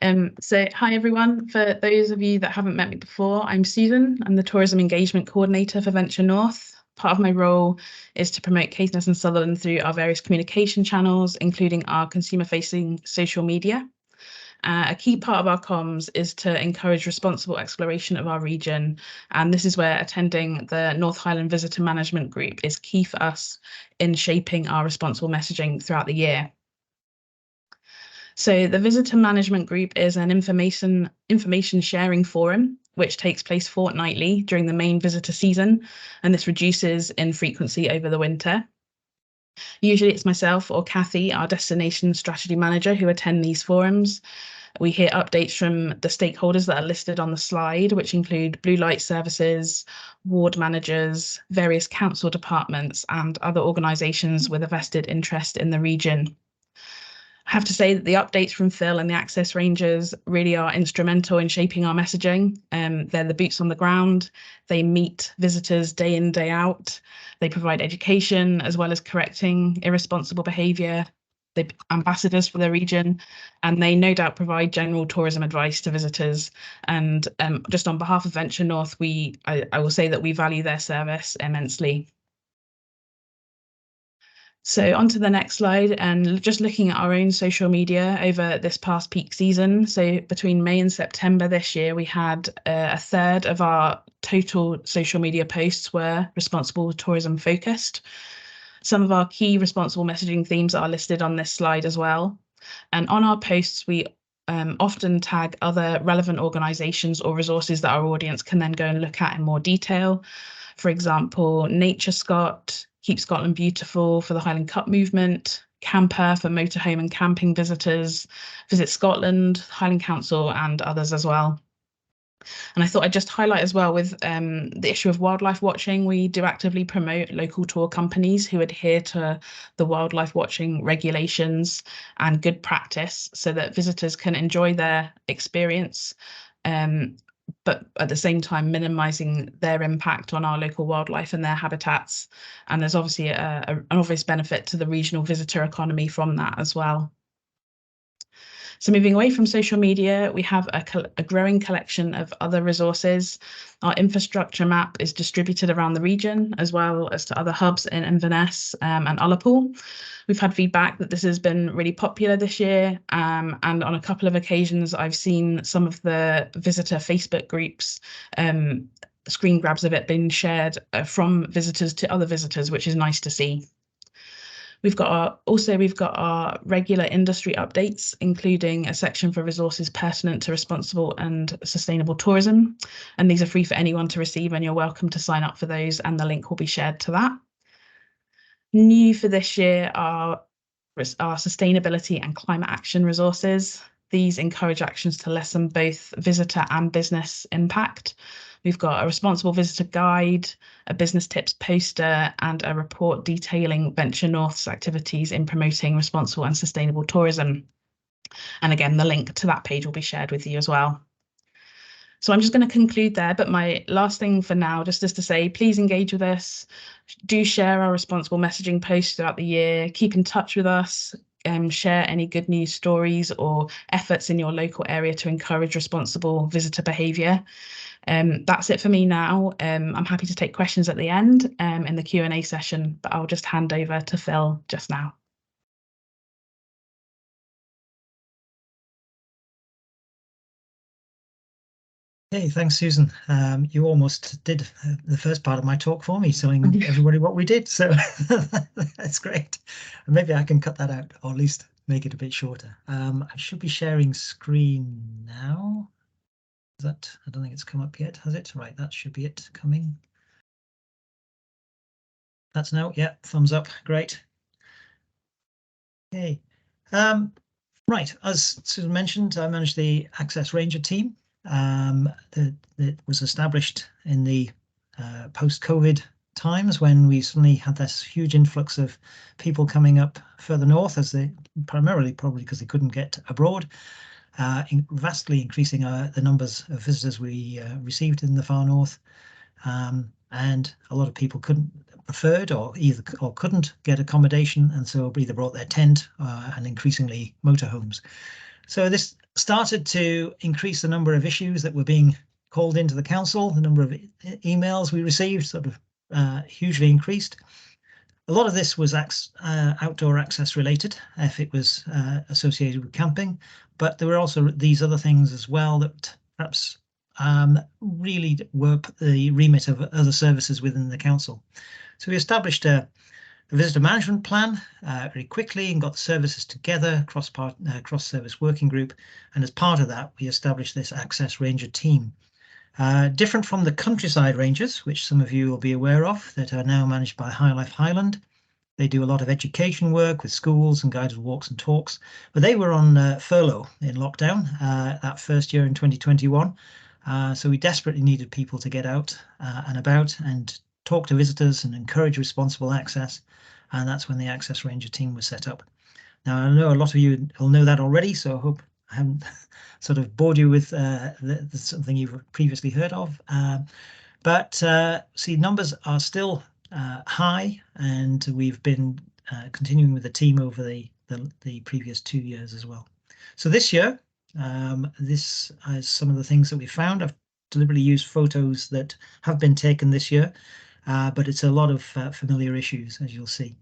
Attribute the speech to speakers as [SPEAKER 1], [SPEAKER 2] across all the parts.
[SPEAKER 1] So hi everyone. For those of you that haven't met me before, I'm Susan. I'm the Tourism Engagement Coordinator for Venture North. Part of my role is to promote Caithness and Sutherland through our various communication channels, including our consumer-facing social media. A key part of our comms is to encourage responsible exploration of our region, and this is where attending the North Highland Visitor Management Group is key for us in shaping our responsible messaging throughout the year. So the Visitor Management Group is an information sharing forum which takes place fortnightly during the main visitor season, and this reduces in frequency over the winter. Usually it's myself or Kathy, our destination strategy manager, who attend these forums. We hear updates from the stakeholders that are listed on the slide, which include blue light services, ward managers, various council departments, and other organisations with a vested interest in the region. I have to say that the updates from Phil and the Access Rangers really are instrumental in shaping our messaging. They're the boots on the ground. They meet visitors day in, day out. They provide education as well as correcting irresponsible behaviour. They're ambassadors for the region, and they no doubt provide general tourism advice to visitors. And just on behalf of Venture North, I will say that we value their service immensely. So on to the next slide, and just looking at our own social media over this past peak season. So between May and September this year, we had a third of our total social media posts were responsible tourism focused. Some of our key responsible messaging themes are listed on this slide as well. And on our posts, we often tag other relevant organisations or resources that our audience can then go and look at in more detail. For example, Nature Scot, Keep Scotland Beautiful for the Highland Cup movement, Camper for motorhome and camping visitors, Visit Scotland, Highland Council, and others as well. And I thought I'd just highlight as well with the issue of wildlife watching, we do actively promote local tour companies who adhere to the wildlife watching regulations and good practice so that visitors can enjoy their experience, but at the same time minimising their impact on our local wildlife and their habitats. And there's obviously an obvious benefit to the regional visitor economy from that as well. So moving away from social media, we have a growing collection of other resources. Our infrastructure map is distributed around the region, as well as to other hubs in Inverness and Ullapool. We've had feedback that this has been really popular this year, and on a couple of occasions, I've seen some of the visitor Facebook groups screen grabs of it being shared from visitors to other visitors, which is nice to see. We've got our regular industry updates, including a section for resources pertinent to responsible and sustainable tourism. And these are free for anyone to receive, and you're welcome to sign up for those, and the link will be shared to that. New for this year are our sustainability and climate action resources. These encourage actions to lessen both visitor and business impact. We've got a responsible visitor guide, a business tips poster, and a report detailing Venture North's activities in promoting responsible and sustainable tourism. And again, the link to that page will be shared with you as well. So I'm just going to conclude there, but my last thing for now just is to say, please engage with us. Do share our responsible messaging posts throughout the year. Keep in touch with us. Share any good news stories or efforts in your local area to encourage responsible visitor behaviour. That's it for me now. I'm happy to take questions at the end in the Q&A session, but I'll just hand over to Phil just now.
[SPEAKER 2] Hey, thanks, Susan. You almost did the first part of my talk for me, telling everybody what we did. So that's great. Maybe I can cut that out, or at least make it a bit shorter. I should be sharing screen now. Is that? I don't think it's come up yet, has it? Right, that should be it coming. That's now, yeah, thumbs up, great. Okay. Right, as Susan mentioned, I manage the Access Ranger team. That was established in the post-COVID times when we suddenly had this huge influx of people coming up further north, as they primarily probably because they couldn't get abroad, vastly increasing the numbers of visitors we received in the far north, and a lot of people preferred or couldn't get accommodation, and so either brought their tent and increasingly motorhomes. So this started to increase the number of issues that were being called into the council. The number of emails we received sort of hugely increased. A lot of this was outdoor access related, if it was associated with camping, but there were also these other things as well that perhaps really were the remit of other services within the council. So we established a visitor management plan very quickly and got the services together, cross-service working group, and as part of that, we established this Access Ranger team. Different from the countryside rangers, which some of you will be aware of, that are now managed by High Life Highland. They do a lot of education work with schools and guided walks and talks, but they were on furlough in lockdown that first year in 2021. So we desperately needed people to get out and about and talk to visitors and encourage responsible access. And that's when the Access Ranger team was set up. Now, I know a lot of you will know that already, so I hope I haven't sort of bored you with something you've previously heard of. But see, numbers are still high, and we've been continuing with the team over the previous 2 years as well. So this year, this is some of the things that we found. I've deliberately used photos that have been taken this year, but it's a lot of familiar issues, as you'll see.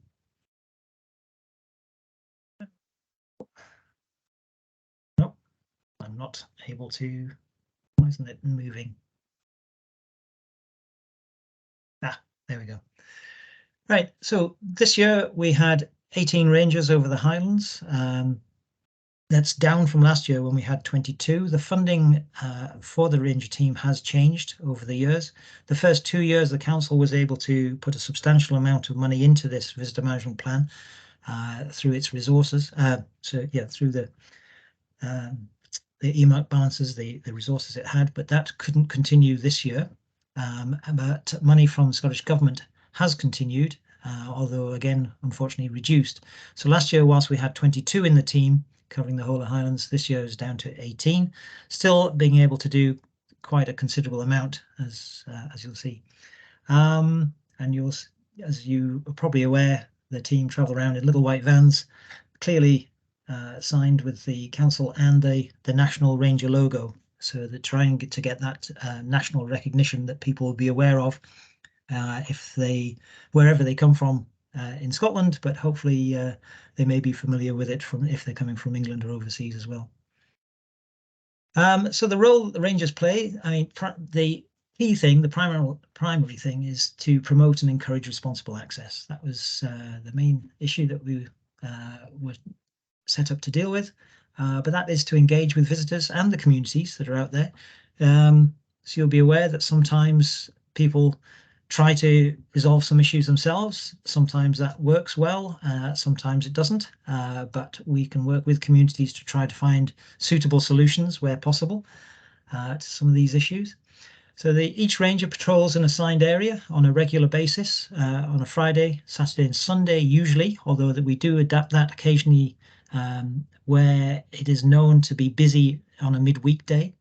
[SPEAKER 2] Nope, I'm not able to. Why isn't it moving? There we go. Right, so this year we had 18 rangers over the Highlands. That's down from last year when we had 22. The funding for the ranger team has changed over the years. The first 2 years, the council was able to put a substantial amount of money into this visitor management plan through its resources. So yeah, through the earmark balances, the resources it had, but that couldn't continue this year. But money from the Scottish Government has continued, although again, unfortunately reduced. So last year, whilst we had 22 in the team covering the whole of Highlands, this year is down to 18, still being able to do quite a considerable amount, as you'll see. And as you are probably aware, the team travel around in little white vans, clearly signed with the council and the National Ranger logo. So they're trying to get that national recognition that people will be aware of wherever they come from in Scotland, but hopefully they may be familiar with it if they're coming from England or overseas as well. So the role the Rangers play, I mean, the key thing, the primary thing is to promote and encourage responsible access. That was the main issue that we were set up to deal with. But that is to engage with visitors and the communities that are out there. So you'll be aware that sometimes people try to resolve some issues themselves. Sometimes that works well, sometimes it doesn't, but we can work with communities to try to find suitable solutions where possible to some of these issues. So each ranger patrols an assigned area on a regular basis on a Friday, Saturday and Sunday usually, although that we do adapt that occasionally where it is known to be busy on a midweek day.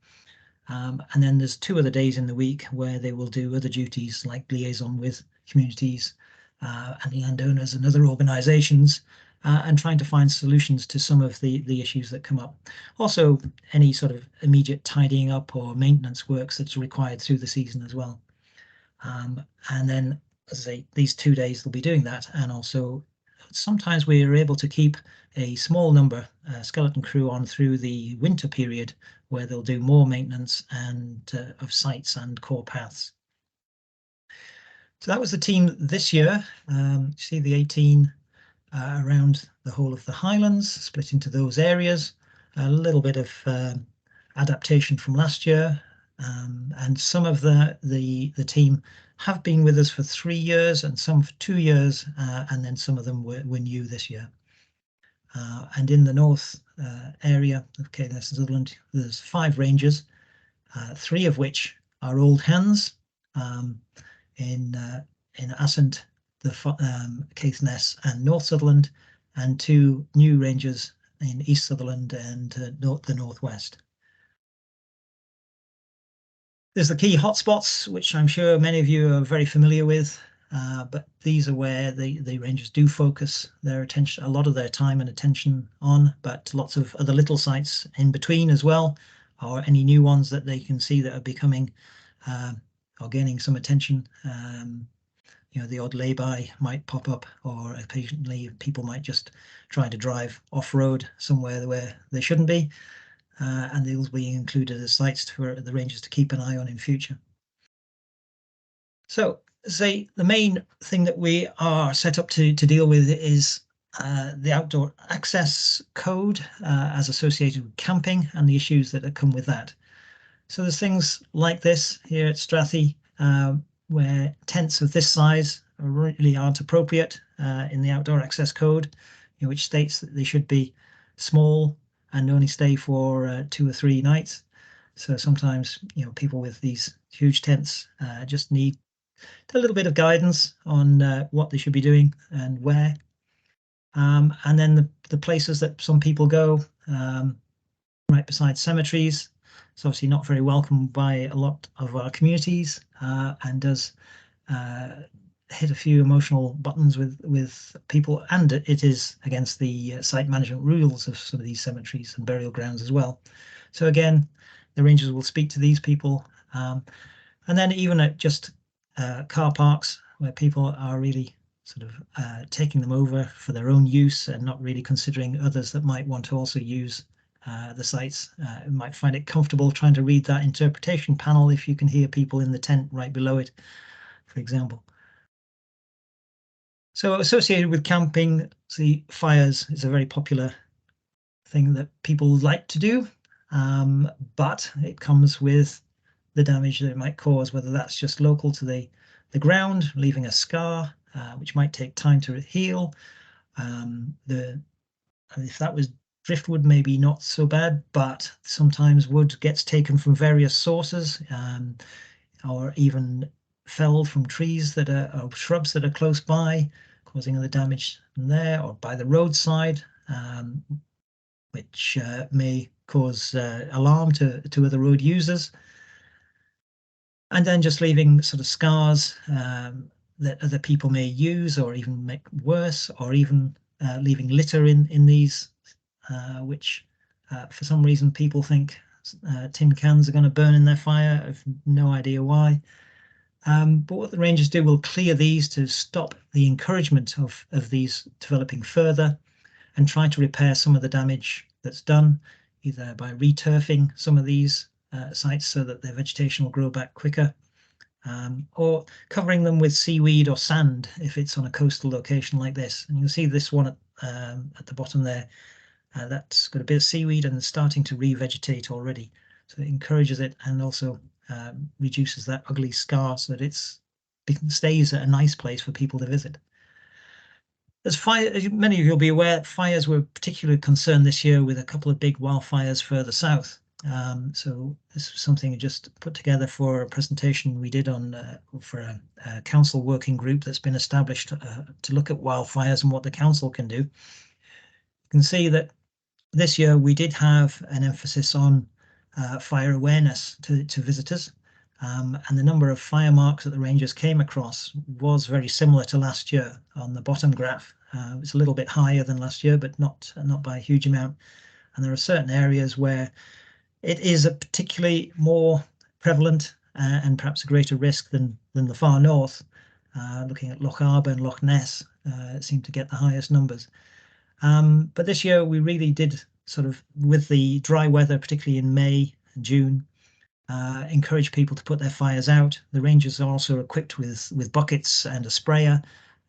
[SPEAKER 2] And then there's 2 other days in the week where they will do other duties like liaison with communities and landowners and other organisations and trying to find solutions to some of the issues that come up. Also, any sort of immediate tidying up or maintenance works that's required through the season as well. And then, as I say, these 2 days they'll be doing that, and also sometimes we are able to keep a small number skeleton crew on through the winter period where they'll do more maintenance and of sites and core paths. So that was the team this year. You see the 18 around the whole of the Highlands, split into those areas. A little bit of adaptation from last year, and some of the team have been with us for 3 years and some for 2 years, and then some of them were new this year. And in the north area of Caithness and Sutherland, there's 5 rangers, 3 of which are old hands in Assynt, Caithness and North Sutherland, and 2 new rangers in East Sutherland and the northwest. There's the key hotspots, which I'm sure many of you are very familiar with. but these are where the rangers do focus their attention, a lot of their time and attention on, but lots of other little sites in between as well, or any new ones that they can see that are becoming or gaining some attention. The odd lay-by might pop up, or occasionally people might just try to drive off-road somewhere where they shouldn't be, and they'll be included as sites for the rangers to keep an eye on in future. So, say the main thing that we are set up to deal with is the outdoor access code as associated with camping and the issues that come with that. So there's things like this here at Strathy, where tents of this size really aren't appropriate in the outdoor access code, which states that they should be small and only stay for 2 or 3 nights. So sometimes, people with these huge tents just need a little bit of guidance on what they should be doing and where. And then the places that some people go, right beside cemeteries, it's obviously not very welcome by a lot of our communities, and does hit a few emotional buttons with people, and it is against the site management rules of some of these cemeteries and burial grounds as well. So again, the rangers will speak to these people, and then even at just car parks where people are really sort of taking them over for their own use and not really considering others that might want to also use the sites, might find it comfortable trying to read that interpretation panel if you can hear people in the tent right below it, for example. So associated with camping, see, fires is a very popular thing that people like to do, but it comes with the damage that it might cause, whether that's just local to the ground, leaving a scar, which might take time to heal. If that was driftwood, maybe not so bad, but sometimes wood gets taken from various sources, or even felled from trees that are, or shrubs that are close by, causing other damage there, or by the roadside, which may cause alarm to other road users. And then just leaving sort of scars that other people may use or even make worse, or even leaving litter in these, which for some reason people think tin cans are going to burn in their fire. I've no idea why. But what the rangers do will clear these to stop the encouragement of these developing further, and try to repair some of the damage that's done, either by returfing some of these sites so that their vegetation will grow back quicker, or covering them with seaweed or sand if it's on a coastal location like this. And you'll see this one at the bottom there, that's got a bit of seaweed and starting to revegetate already. So it encourages it, and also reduces that ugly scar so that it stays at a nice place for people to visit. As many of you will be aware, fires were particularly concerned this year with a couple of big wildfires further south. So this was something just put together for a presentation we did on for a council working group that's been established to look at wildfires and what the council can do. You can see that this year we did have an emphasis on fire awareness to visitors, and the number of fire marks that the rangers came across was very similar to last year on the bottom graph. It's a little bit higher than last year, but not by a huge amount. And there are certain areas where it is a particularly more prevalent and perhaps a greater risk than the far north. Looking at Loch Arbour and Loch Ness seem to get the highest numbers. But this year we really did sort of, with the dry weather, particularly in May and June, encourage people to put their fires out. The rangers are also equipped with buckets and a sprayer,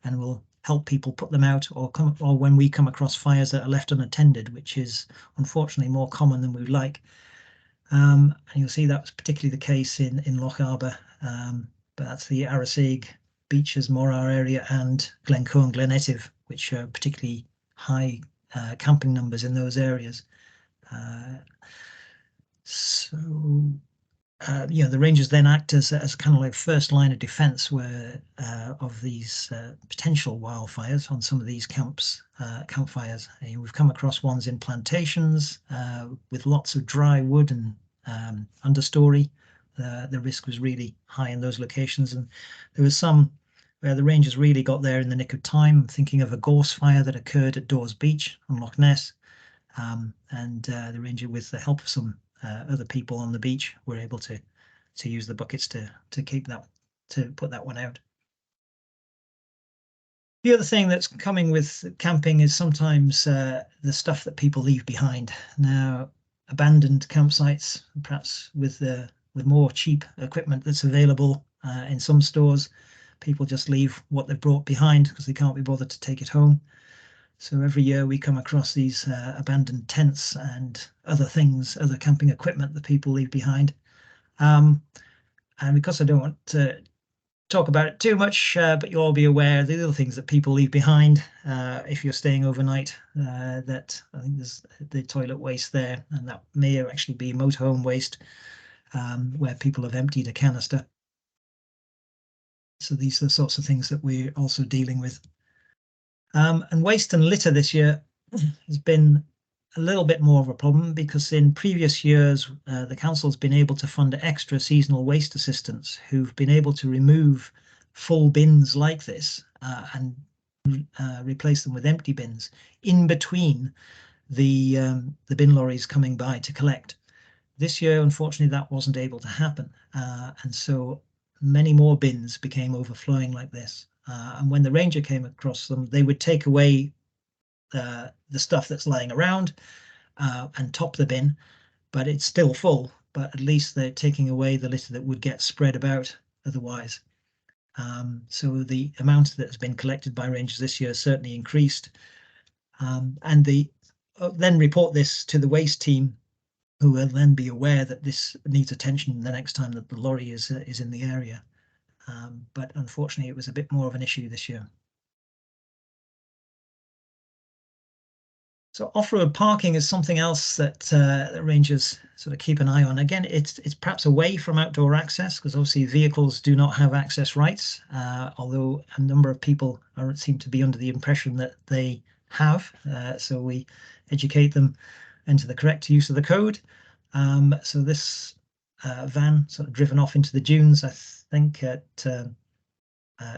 [SPEAKER 2] and will help people put them out, or when we come across fires that are left unattended, which is unfortunately more common than we would like. And you'll see that was particularly the case in Loch Arbour, but that's the Arasaig, Beaches, Morar area, and Glencoe and Glenetiv, which are particularly high camping numbers in those areas. The rangers then act as kind of like first line of defence of these potential wildfires on some of these campfires. We've come across ones in plantations with lots of dry wood and understory. The risk was really high in those locations, and there was some where the Rangers really got there in the nick of time. I'm thinking of a gorse fire that occurred at Dawes Beach on Loch Ness, and the Ranger, with the help of some other people on the beach, were able to use the buckets to put that one out. The other thing that's coming with camping is sometimes the stuff that people leave behind. Now, abandoned campsites, perhaps with more cheap equipment that's available in some stores, people just leave what they've brought behind because they can't be bothered to take it home. So every year we come across these abandoned tents and other things, other camping equipment that people leave behind. And because I don't want to talk about it too much, but you'll all be aware the other things that people leave behind if you're staying overnight, that I think there's the toilet waste there, and that may actually be motorhome waste, where people have emptied a canister. So these are the sorts of things that we're also dealing with. And waste and litter this year has been a little bit more of a problem, because in previous years the council's been able to fund extra seasonal waste assistants who've been able to remove full bins like this and replace them with empty bins in between the bin lorries coming by to collect. This year, unfortunately, that wasn't able to happen, and so many more bins became overflowing like this. And when the Ranger came across them, they would take away the stuff that's lying around and top the bin, but it's still full, but at least they're taking away the litter that would get spread about otherwise. So the amount that has been collected by Rangers this year certainly increased, and they then report this to the waste team, who will then be aware that this needs attention the next time that the lorry is in the area. But unfortunately, it was a bit more of an issue this year. So off-road parking is something else that the Rangers sort of keep an eye on. Again, it's perhaps away from outdoor access, because obviously vehicles do not have access rights, although a number of people seem to be under the impression that they have. So we educate them into the correct use of the code. So this van sort of driven off into the dunes, I think at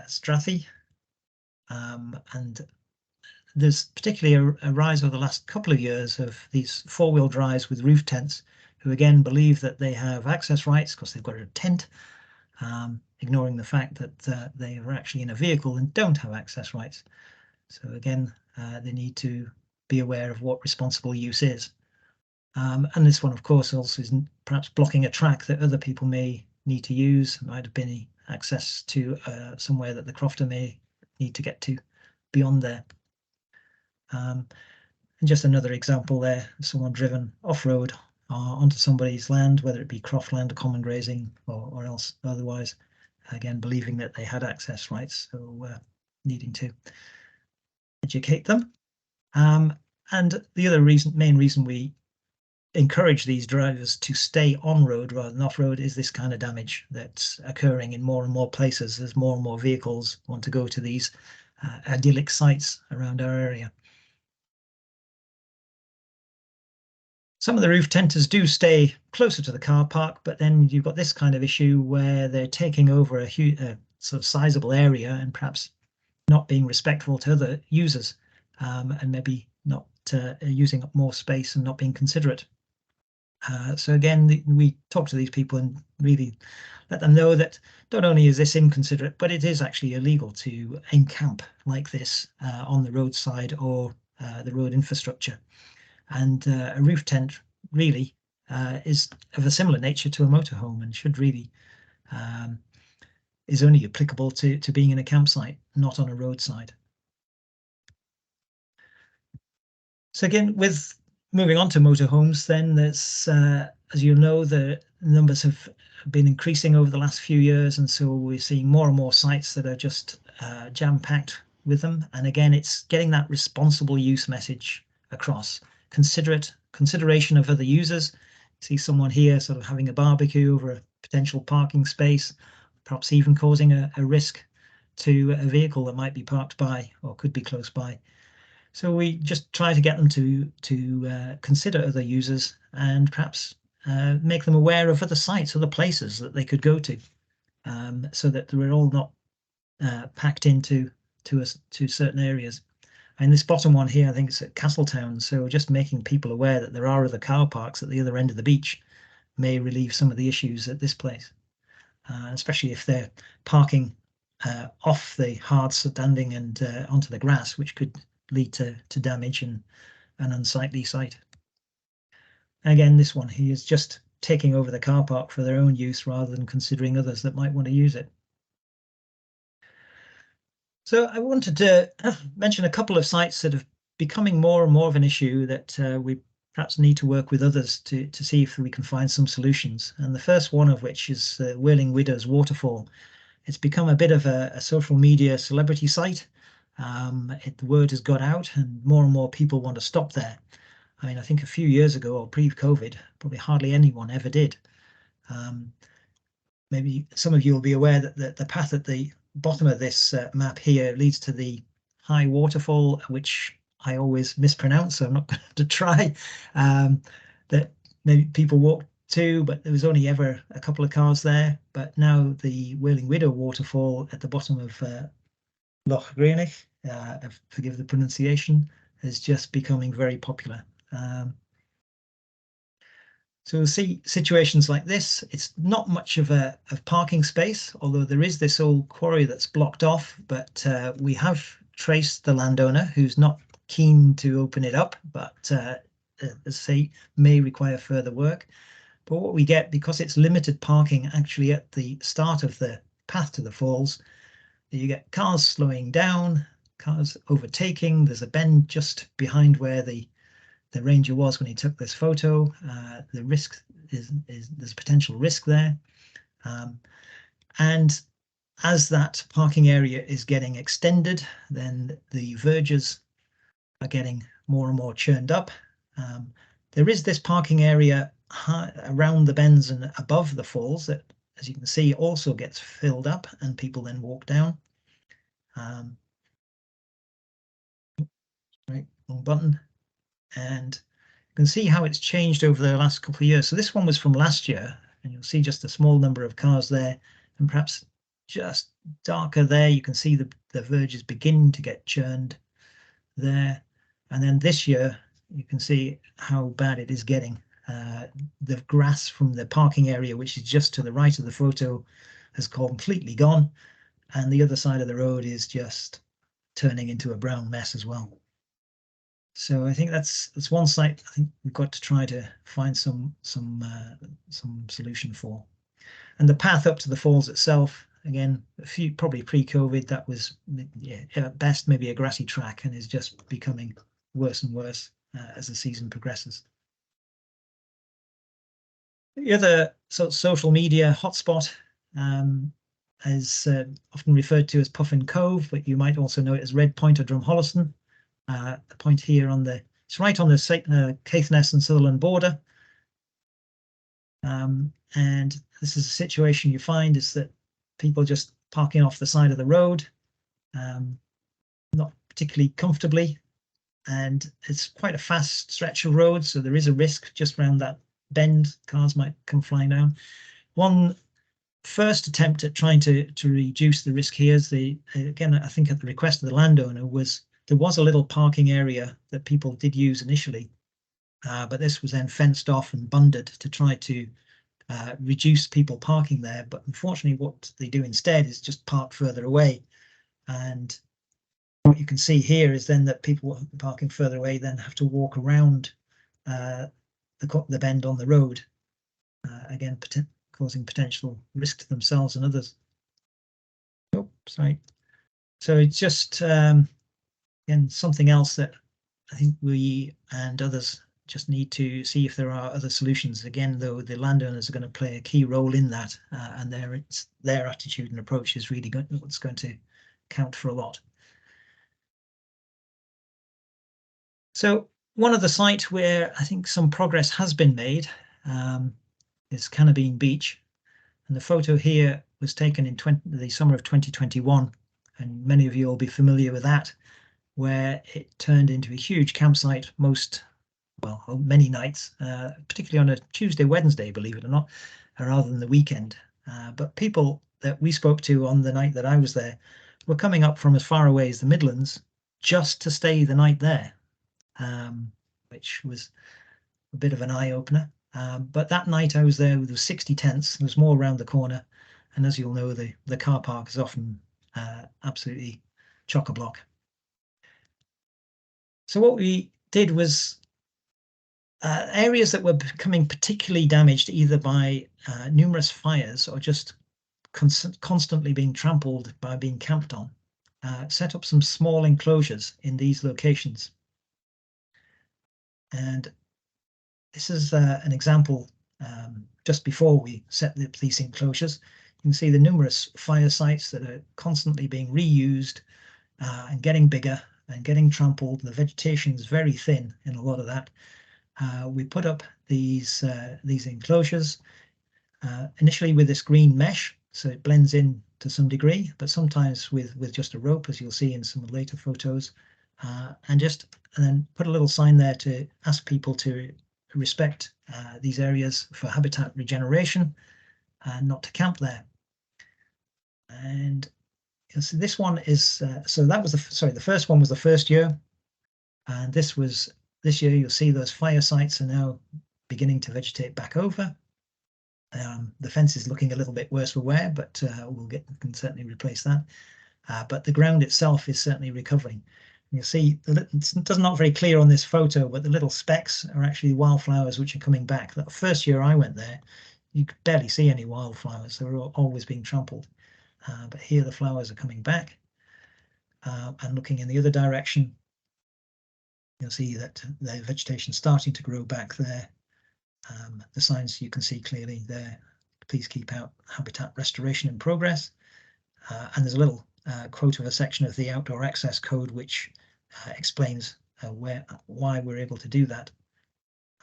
[SPEAKER 2] Strathy, and there's particularly a rise over the last couple of years of these four-wheel drives with roof tents, who again believe that they have access rights because they've got a tent, ignoring the fact that they are actually in a vehicle and don't have access rights. So again, they need to be aware of what responsible use is. And this one, of course, also is perhaps blocking a track that other people may need to use. It might have been access to somewhere that the crofter may need to get to beyond there. And just another example there, someone driven off-road onto somebody's land, whether it be croftland, common grazing, or else otherwise, again believing that they had access rights, so needing to educate them. And the other main reason we encourage these drivers to stay on road rather than off road is this kind of damage that's occurring in more and more places as more and more vehicles want to go to these idyllic sites around our area. Some of the roof tenters do stay closer to the car park, but then you've got this kind of issue where they're taking over a huge, sort of sizable area and perhaps not being respectful to other users, and maybe not using up more space and not being considerate. So again, we talk to these people and really let them know that not only is this inconsiderate, but it is actually illegal to encamp like this on the roadside or the road infrastructure. And a roof tent really is of a similar nature to a motorhome, and should really is only applicable to being in a campsite, not on a roadside. So again, with moving on to motorhomes, then there's, as you know, the numbers have been increasing over the last few years, and so we're seeing more and more sites that are just jam-packed with them. And again, it's getting that responsible use message across. Consideration of other users. See someone here sort of having a barbecue over a potential parking space, perhaps even causing a risk to a vehicle that might be parked by or could be close by. So we just try to get them to consider other users and perhaps make them aware of other sites, other places that they could go to, so that we're all not packed into to certain areas. And this bottom one here, I think it's at Castletown. So just making people aware that there are other car parks at the other end of the beach may relieve some of the issues at this place, especially if they're parking off the hard standing and onto the grass, which could lead to damage and an unsightly sight. Again, this one here is just taking over the car park for their own use rather than considering others that might want to use it. So I wanted to mention a couple of sites that are becoming more and more of an issue that we perhaps need to work with others to see if we can find some solutions. And the first one of which is Whirling Widows Waterfall. It's become a bit of a social media celebrity site. The word has got out and more people want to stop there. I mean, I think a few years ago or pre-COVID, probably hardly anyone ever did. Maybe some of you will be aware that the path at the bottom of this map here leads to the high waterfall, which I always mispronounce, so I'm not going to try. That maybe people walk to, but there was only ever a couple of cars there. But now the Whirling Widow waterfall at the bottom of Loch Greanich, forgive the pronunciation, is just becoming very popular. So we'll see situations like this. It's not much of a parking space, although there is this old quarry that's blocked off, but we have traced the landowner who's not keen to open it up, but as I say, may require further work. But what we get, because it's limited parking actually at the start of the path to the falls, you get cars slowing down, cars overtaking. There's a bend just behind where the ranger was when he took this photo. The risk is there's potential risk there. And as that parking area is getting extended, then the verges are getting more and more churned up. There is this parking area around the bends and above the falls that, as you can see, also gets filled up and people then walk down. Right, wrong button. And you can see how it's changed over the last couple of years. So this one was from last year, and you'll see just a small number of cars there, and perhaps just darker there. You can see the verges beginning to get churned there. And then this year, you can see how bad it is getting. The grass from the parking area, which is just to the right of the photo, has completely gone. And the other side of the road is just turning into a brown mess as well. So I think that's one site I think we've got to try to find some solution for. And the path up to the falls itself, again, probably pre-COVID, that was at best maybe a grassy track and is just becoming worse and worse as the season progresses. The other sort of social media hotspot is often referred to as Puffin Cove, but you might also know it as Red Point or Drumholliston. The point here it's right on the Caithness and Sutherland border. And this is a situation you find is that people just parking off the side of the road, not particularly comfortably, and it's quite a fast stretch of road, so there is a risk just around that bend. Cars might come flying down. One first attempt at trying to reduce the risk here is again, I think at the request of the landowner, there was a little parking area that people did use initially, but this was then fenced off and bunded to try to reduce people parking there. But unfortunately, what they do instead is just park further away. And what you can see here is then that people parking further away then have to walk around the bend on the road, again, causing potential risk to themselves and others. Oh, sorry. So it's just again, something else that I think we and others just need to see if there are other solutions. Again, though, the landowners are going to play a key role in that, and their attitude and approach is really what's going to count for a lot. So one other site where I think some progress has been made is Canabine Beach, and the photo here was taken in the summer of 2021, and many of you will be familiar with that, where it turned into a huge campsite many nights, particularly on a Tuesday, Wednesday, believe it or not, rather than the weekend. But people that we spoke to on the night that I was there were coming up from as far away as the Midlands just to stay the night there, which was a bit of an eye-opener. But that night I was there, there was 60 tents. There was more around the corner, and as you'll know, the car park is often absolutely chock-a-block. So what we did was areas that were becoming particularly damaged either by numerous fires or just constantly being trampled by being camped on, set up some small enclosures in these locations. And this is an example just before we set up these enclosures. You can see the numerous fire sites that are constantly being reused and getting bigger and getting trampled. The vegetation is very thin in a lot of that. We put up these enclosures initially with this green mesh, so it blends in to some degree, but sometimes with just a rope, as you'll see in some later photos, and then put a little sign there to ask people to respect these areas for habitat regeneration and not to camp there. And you'll see this one is so that was the first one was the first year, and this year. You'll see those fire sites are now beginning to vegetate back over. The fence is looking a little bit worse for wear, but we can certainly replace that. But the ground itself is certainly recovering. You'll see it's not very clear on this photo, but the little specks are actually wildflowers which are coming back. That first year I went there, you could barely see any wildflowers. They were always being trampled. But here the flowers are coming back. And looking in the other direction, you'll see that the vegetation is starting to grow back there. The signs you can see clearly there, please keep out habitat restoration in progress. And there's a little quote of a section of the Outdoor Access Code which explains why we're able to do that.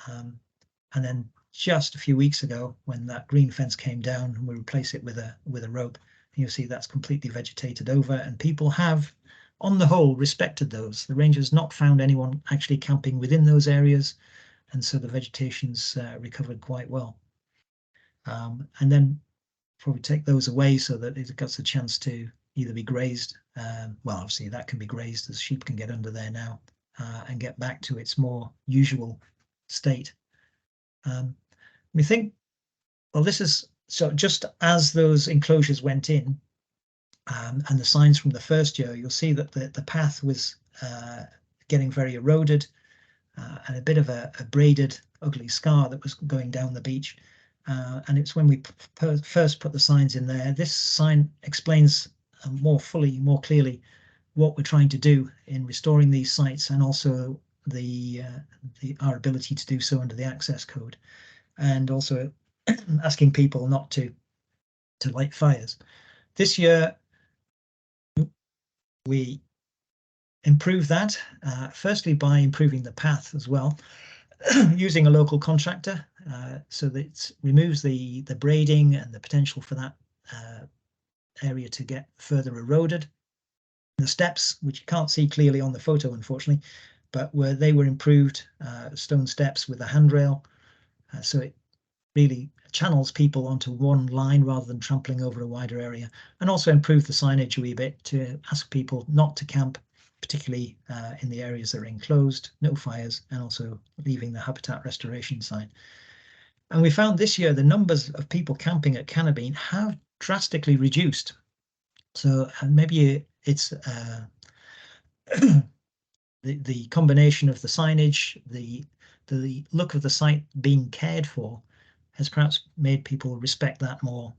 [SPEAKER 2] And then just a few weeks ago, when that green fence came down, we replace it with a rope. And you'll see that's completely vegetated over, and people have, on the whole, respected those. The rangers not found anyone actually camping within those areas, and so the vegetation's recovered quite well. And then probably take those away so that it gets a chance to either be grazed. Well, obviously that can be grazed as sheep can get under there now and get back to its more usual state. We think, well, this is so just as those enclosures went in and the signs from the first year, you'll see that the path was getting very eroded and a bit of a braided, ugly scar that was going down the beach. And it's when we first put the signs in there. This sign explains more clearly what we're trying to do in restoring these sites, and also our ability to do so under the access code, and also asking people not to light fires. This year we improve that firstly by improving the path as well, using a local contractor so that it removes the braiding and the potential for that area to get further eroded. The steps, which you can't see clearly on the photo unfortunately, but they were improved stone steps with a handrail, so it really channels people onto one line rather than trampling over a wider area, and also improve the signage a wee bit to ask people not to camp, particularly in the areas that are enclosed, no fires, and also leaving the habitat restoration sign. And we found this year the numbers of people camping at Canabine have drastically reduced. So maybe it's the combination of the signage, the look of the site being cared for, has perhaps made people respect that more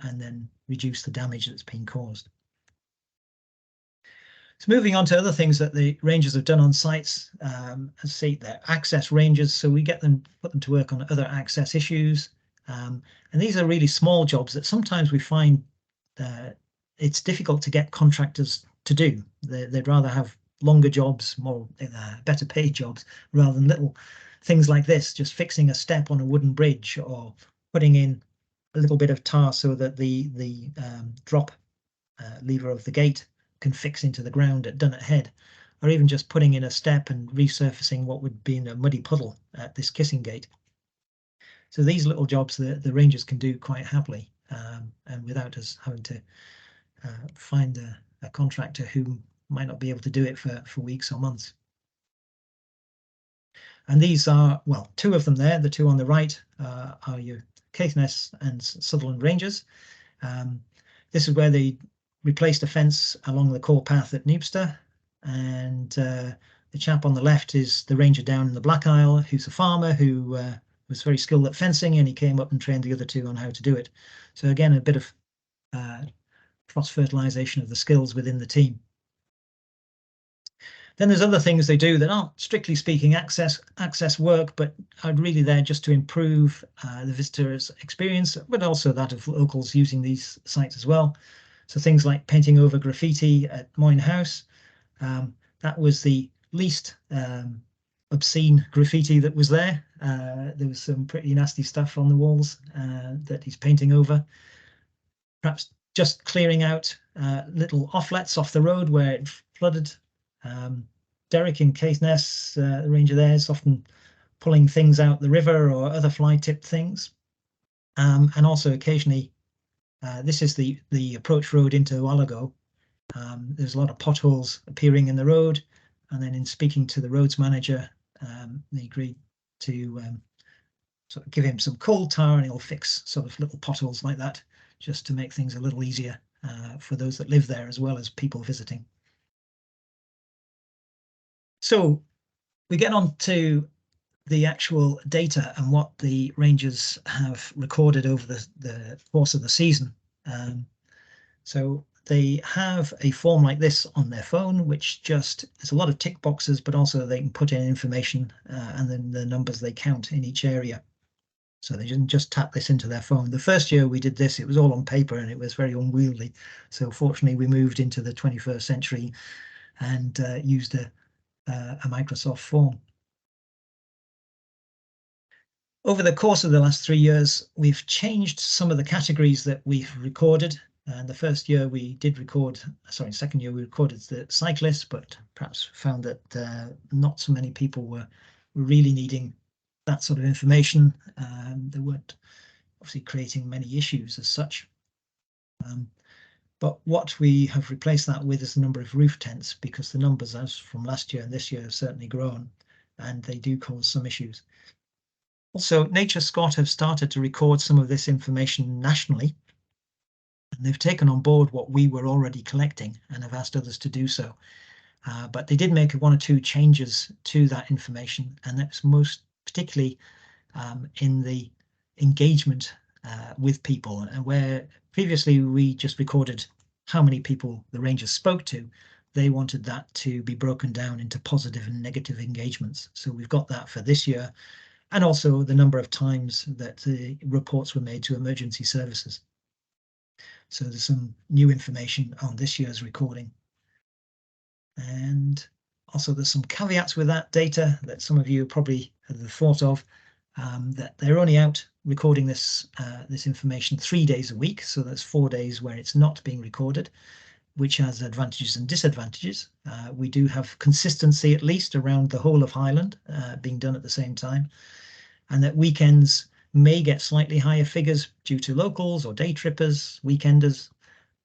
[SPEAKER 2] and then reduce the damage that's been caused. So moving on to other things that the rangers have done on sites, as I say, they're access rangers, so we put them to work on other access issues. And these are really small jobs that sometimes we find it's difficult to get contractors to do. They'd rather have longer jobs, more better paid jobs, rather than little things like this, just fixing a step on a wooden bridge, or putting in a little bit of tar so that the drop lever of the gate can fix into the ground at Dunnet Head, or even just putting in a step and resurfacing what would be in a muddy puddle at this kissing gate. So these little jobs the rangers can do quite happily. and without us having to find a contractor who might not be able to do it for weeks or months. And these are, well, two of them there. The two on the right are your Caithness and Sutherland Rangers. This is where they replaced a fence along the core path at Newpster, and the chap on the left is the ranger down in the Black Isle, who's a farmer who was very skilled at fencing, and he came up and trained the other two on how to do it. So again, a bit of cross-fertilization of the skills within the team. Then there's other things they do that aren't strictly speaking access work, but are really there just to improve the visitor's experience, but also that of locals using these sites as well. So things like painting over graffiti at Moyne House. That was the least obscene graffiti that was there. There was some pretty nasty stuff on the walls that he's painting over. Perhaps just clearing out little offlets off the road where it flooded. Derek in Caithness, the ranger there, is often pulling things out the river or other fly-tipped things. And also occasionally, this is the approach road into Allago. There's a lot of potholes appearing in the road, and then in speaking to the roads manager, they agreed to sort of give him some coal tar, and he'll fix sort of little potholes like that, just to make things a little easier for those that live there as well as people visiting. So we get on to the actual data and what the Rangers have recorded over the course of the season. So they have a form like this on their phone, which just, there's a lot of tick boxes, but also they can put in information and then the numbers they count in each area. So they didn't just tap this into their phone. The first year we did this, it was all on paper and it was very unwieldy. So fortunately we moved into the 21st century and used a Microsoft form. Over the course of the last 3 years, we've changed some of the categories that we've recorded. And the first year we did record, sorry, second year we recorded the cyclists, but perhaps found that not so many people were really needing that sort of information. They weren't obviously creating many issues as such. But what we have replaced that with is the number of roof tents, because the numbers as from last year and this year have certainly grown, and they do cause some issues. Also, Nature Scott have started to record some of this information nationally, and they've taken on board what we were already collecting and have asked others to do so. But they did make one or two changes to that information, and that's most particularly in the engagement with people, and where previously we just recorded how many people the Rangers spoke to. They wanted that to be broken down into positive and negative engagements. So we've got that for this year, and also the number of times that the reports were made to emergency services. So there's some new information on this year's recording. And also there's some caveats with that data that some of you probably have thought of, that they're only out recording this information 3 days a week. So that's 4 days where it's not being recorded, which has advantages and disadvantages. We do have consistency, at least around the whole of Highland, being done at the same time, and that weekends may get slightly higher figures due to locals or day trippers, weekenders.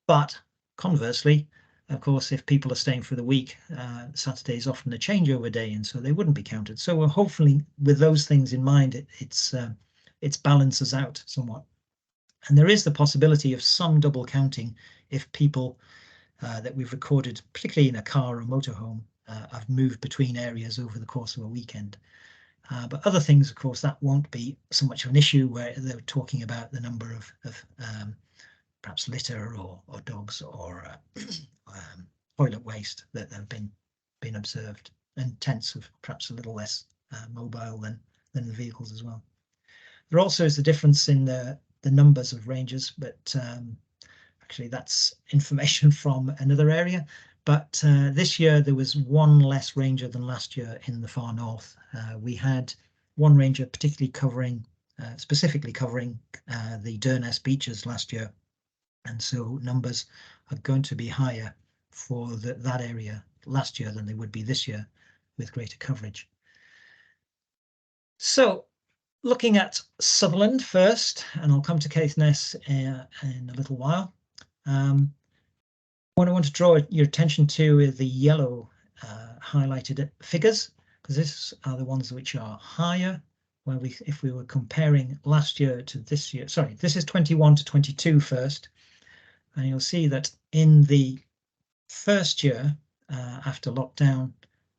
[SPEAKER 2] But conversely, of course, if people are staying for the week, Saturday is often a changeover day, and so they wouldn't be counted. So we're hopefully, with those things in mind, it balances out somewhat. And there is the possibility of some double counting if people that we've recorded, particularly in a car or motorhome, have moved between areas over the course of a weekend. But other things, of course, that won't be so much of an issue, where they're talking about the number of perhaps litter or dogs or toilet waste that have been observed, and tents are perhaps a little less mobile than the vehicles as well. There also is the difference in the numbers of rangers, but actually that's information from another area. But this year there was one less ranger than last year in the far north. We had one ranger particularly specifically covering the Durness beaches last year, and so numbers are going to be higher for that area last year than they would be this year, with greater coverage. So Looking at Sutherland first, and I'll come to Caithness in a little while. What I want to draw your attention to is the yellow highlighted figures, because these are the ones which are higher. Where if we were comparing last year to this year, sorry, this is 21 to 22 first, and you'll see that in the first year after lockdown,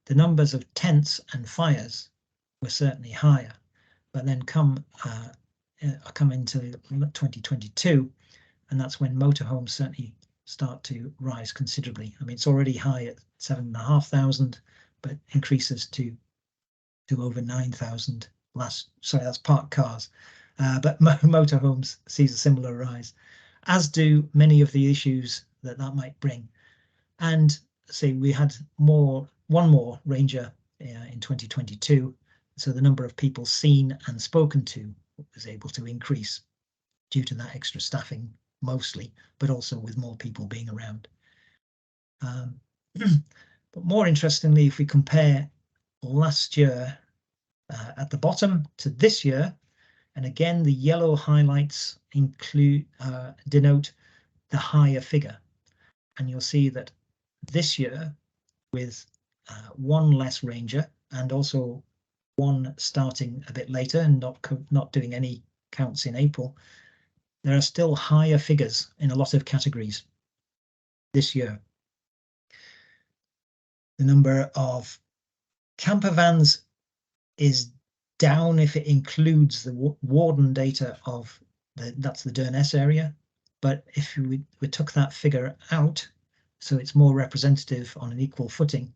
[SPEAKER 2] the numbers of tents and fires were certainly higher, but then come into 2022, and that's when motorhomes certainly start to rise considerably. I mean, it's already high at 7,500, but increases to over 9,000 sorry, that's parked cars, but motorhomes sees a similar rise, as do many of the issues that might bring. And say we had one more Ranger in 2022, so the number of people seen and spoken to was able to increase due to that extra staffing mostly, but also with more people being around. But more interestingly, if we compare last year at the bottom to this year, and again the yellow highlights denote the higher figure, and you'll see that this year, with one less Ranger and also one starting a bit later and not doing any counts in April, there are still higher figures in a lot of categories this year. The number of camper vans is down if it includes the warden data of that's the Durness area, but if we took that figure out, so it's more representative on an equal footing,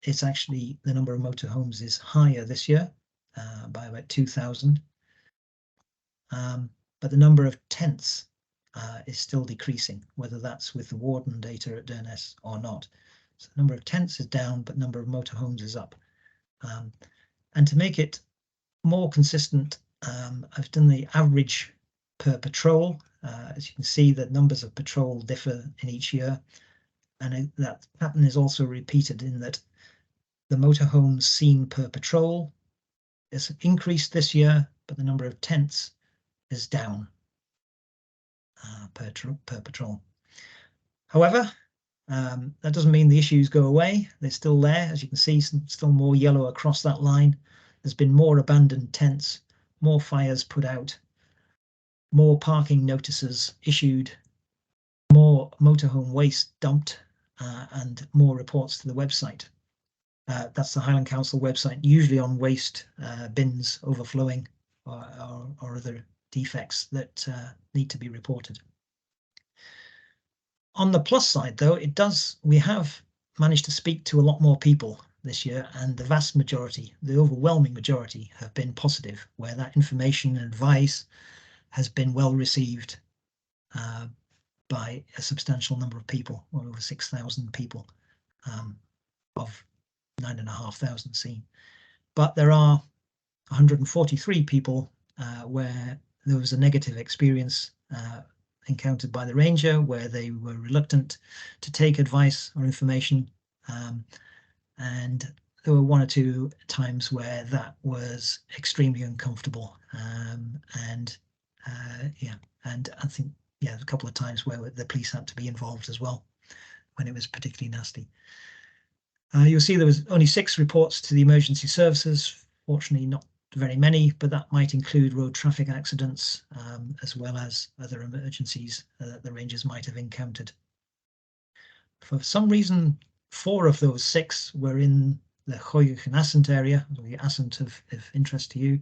[SPEAKER 2] it's actually the number of motorhomes is higher this year by about 2,000. But the number of tents is still decreasing, whether that's with the warden data at Durness or not. So the number of tents is down, but number of motorhomes is up. And to make it more consistent, I've done the average per patrol. As you can see, the numbers of patrol differ in each year, and that pattern is also repeated in that the motorhomes seen per patrol is increased this year, but the number of tents is down per patrol. However, that doesn't mean the issues go away. They're still there. As you can see, still more yellow across that line. There's been more abandoned tents, more fires put out, more parking notices issued, more motorhome waste dumped, and more reports to the website. That's the Highland Council website, usually on waste bins overflowing or other defects that need to be reported. On the plus side, though, we have managed to speak to a lot more people this year, and the vast majority, the overwhelming majority, have been positive, where that information and advice has been well received by a substantial number of people, well over 6,000 people of 9,500 seen. But there are 143 people where there was a negative experience encountered by the Ranger, where they were reluctant to take advice or information, and there were one or two times where that was extremely uncomfortable, and I think a couple of times where the police had to be involved as well when it was particularly nasty. You'll see there was only 6 reports to the emergency services, fortunately not very many, but that might include road traffic accidents as well as other emergencies that the Rangers might have encountered. For some reason, 4 of those 6 were in the Choyuch and Assynt area, the Assynt of interest to you,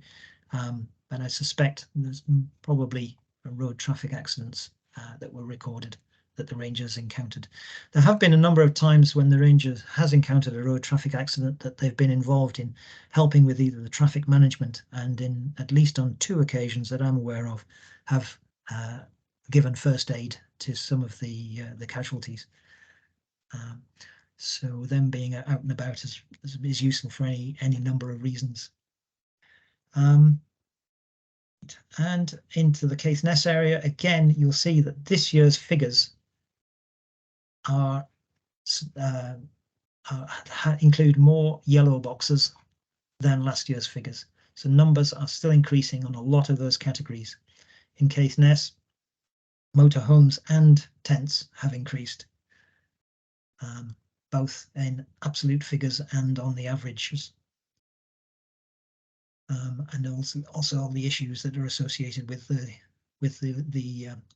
[SPEAKER 2] and I suspect there's probably road traffic accidents that were recorded that the Rangers encountered. There have been a number of times when the Rangers has encountered a road traffic accident that they've been involved in helping with either the traffic management, and in at least on 2 occasions that I'm aware of have given first aid to some of the casualties. So them being out and about is useful for any number of reasons. And into the Caithness area, again, you'll see that this year's figures include more yellow boxes than last year's figures. So numbers are still increasing on a lot of those categories. In Caithness, motorhomes and tents have increased, both in absolute figures and on the averages. And also all the issues that are associated with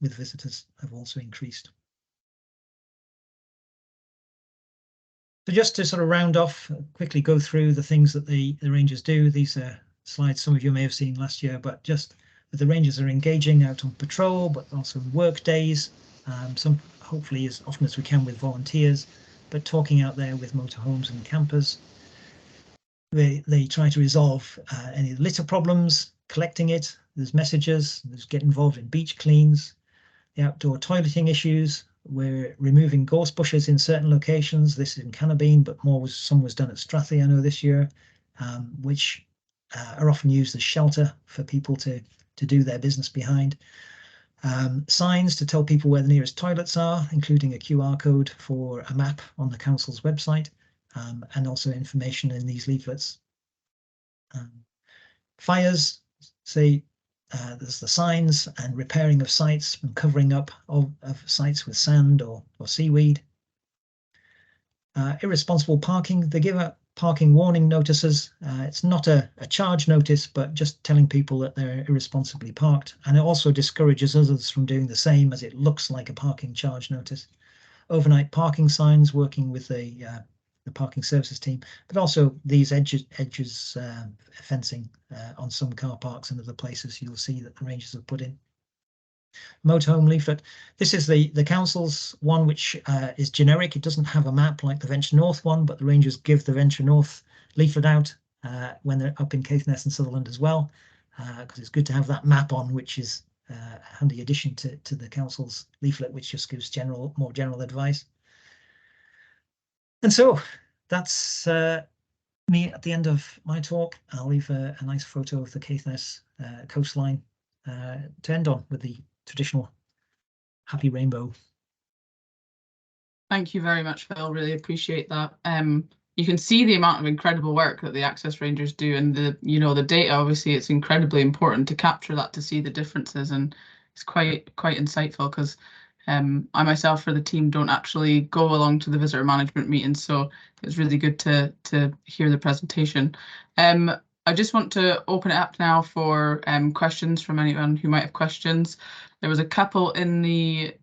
[SPEAKER 2] visitors have also increased. So just to sort of round off, quickly go through the things that the Rangers do. These are slides some of you may have seen last year, but just that the Rangers are engaging out on patrol, but also work days, some hopefully as often as we can with volunteers, but talking out there with motorhomes and campers. They try to resolve any litter problems, collecting it. There's messages. There's get involved in beach cleans, the outdoor toileting issues. We're removing gorse bushes in certain locations. This is in Canabine, but some was done at Strathy, I know, this year, which are often used as shelter for people to do their business behind. Signs to tell people where the nearest toilets are, including a QR code for a map on the council's website, and also information in these leaflets. Fires, say, there's the signs and repairing of sites and covering up of sites with sand or seaweed. Irresponsible parking, they give out parking warning notices. It's not a charge notice, but just telling people that they're irresponsibly parked. And it also discourages others from doing the same, as it looks like a parking charge notice. Overnight parking signs, working with the parking services team, but also these edges fencing on some car parks and other places you'll see that the Rangers have put in. Motorhome leaflet. This is the council's one, which is generic. It doesn't have a map like the Venture North one, but the Rangers give the Venture North leaflet out when they're up in Caithness and Sutherland as well, because it's good to have that map on, which is a handy addition to the council's leaflet, which just gives more general advice. And so that's me at the end of my talk. I'll leave a nice photo of the Caithness coastline to end on with the traditional happy rainbow.
[SPEAKER 3] Thank you very much, Phil. Really appreciate that. You can see the amount of incredible work that the Access Rangers do, and the data. Obviously, it's incredibly important to capture that, to see the differences, and it's quite insightful, because I myself for the team don't actually go along to the visitor management meetings, so it's really good to hear the presentation. I just want to open it up now for questions from anyone who might have questions. There was a couple in the